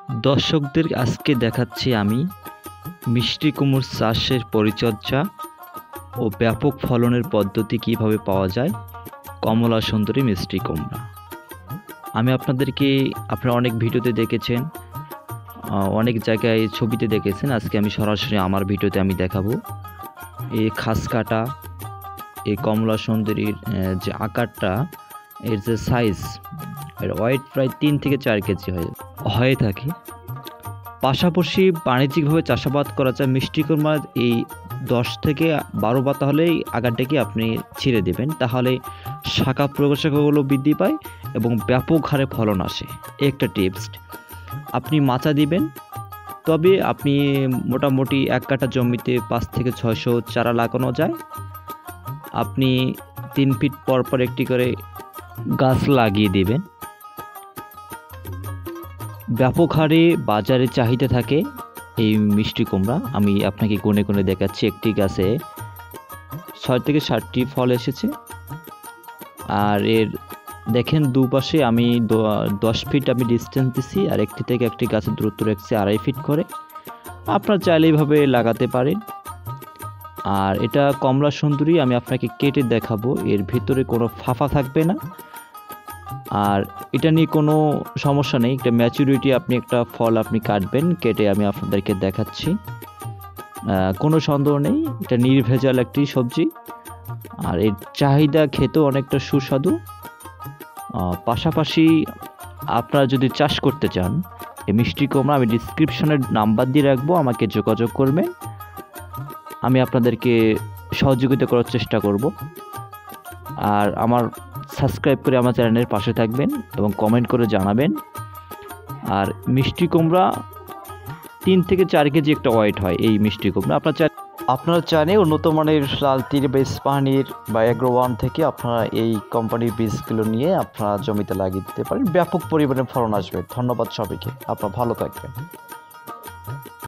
দর্শকদের আজকে দেখাচ্ছি আমি মিষ্টি কুমড়োর চাষের পরিচর্যা ও ব্যাপক ফলনের পদ্ধতি কিভাবে পাওয়া যায় কমলা সুন্দরী মিষ্টি কুমড়া। আমি আপনারা অনেক ভিডিওতে দেখেছেন, অনেক জায়গায় ছবিতে দেখেছেন। আজকে আমি সরাসরি আমার ভিডিওতে আমি দেখাবো এই খাস কাটা এই কমলা সুন্দরীর যে আকারটা, এর যে সাইজ, এর ওয়েট প্রায় 3 থেকে 4 কেজি হয়ে থাকে। পাশাপাশি বাণিজ্যিকভাবে চাষাবাদ করা যায় মিষ্টি কুমড়ার এই 10 থেকে 12 পাতা হলেই আগারটাকে আপনি ছিঁড়ে দেবেন, তাহলে শাখা প্রশাখাগুলো বৃদ্ধি পায় এবং ব্যাপক হারে ফলন আসে। একটা টিপস, আপনি মাচা দিবেন, তবে আপনি মোটামুটি 1 কাঠা জমিতে 5 থেকে 600 চারা লাগানো যায়। আপনি 3 ফিট পর পর একটি করে গাছ লাগিয়ে দিবেন। ব্যাপক হারে বাজারে চাহিদা থাকে এই মিষ্টি কুমড়া। আমি আপনাকে গুনে গুনে দেখাচ্ছি, একটি গাছে 6 থেকে 7টি ফল এসেছে। আর এর দেখেন দুপাশে আমি 10 ফিট আমি ডিস্টেন্স দিছি, আর একটি থেকে একটি গাছের দূরত্ব রাখছি 2.5 ফিট করে। আপনারা চাইলে এইভাবে লাগাতে পারেন। আর এটা কমলা সুন্দরী, আমি আপনাকে কেটে দেখাবো, এর ভিতরে কোনো ফাঁফা থাকবে না। আর এটা নিয়ে কোনো সমস্যা নেই, একটা ম্যাচুরিটি আপনি একটা ফল আপনি কাটবেন, কেটে আমি আপনাদেরকে দেখাচ্ছি, কোনো সন্দেহ নেই, এটা নির্ভেজাল একটি সবজি। আর এর চাহিদা খেতেও অনেকটা সুস্বাদু। পাশাপাশি আপনারা যদি চাষ করতে চান এই মিষ্টি কুমড়া, আমি ডিসক্রিপশনের নাম্বার দিয়ে রাখবো, আমাকে যোগাযোগ করবেন, আমি আপনাদেরকে সহযোগিতা করার চেষ্টা করব। আর আমার সাবস্ক্রাইব করে আমার চ্যানেলের পাশে থাকবেন এবং কমেন্ট করে জানাবেন। আর মিষ্টি কুমড়া 3 থেকে 4 কেজি একটা ওয়েট হয় এই মিষ্টি কুমড়া। আপনারা চাইলে উন্নত মানের লালতির বা ইস্পাহানির বা এগ্রো ওয়ান থেকে আপনারা এই কোম্পানির বীজগুলো নিয়ে আপনারা জমিতে লাগিয়ে দিতে পারেন, ব্যাপক পরিমাণে ফলন আসবে। ধন্যবাদ সবাইকে, আপনারা ভালো থাকবেন।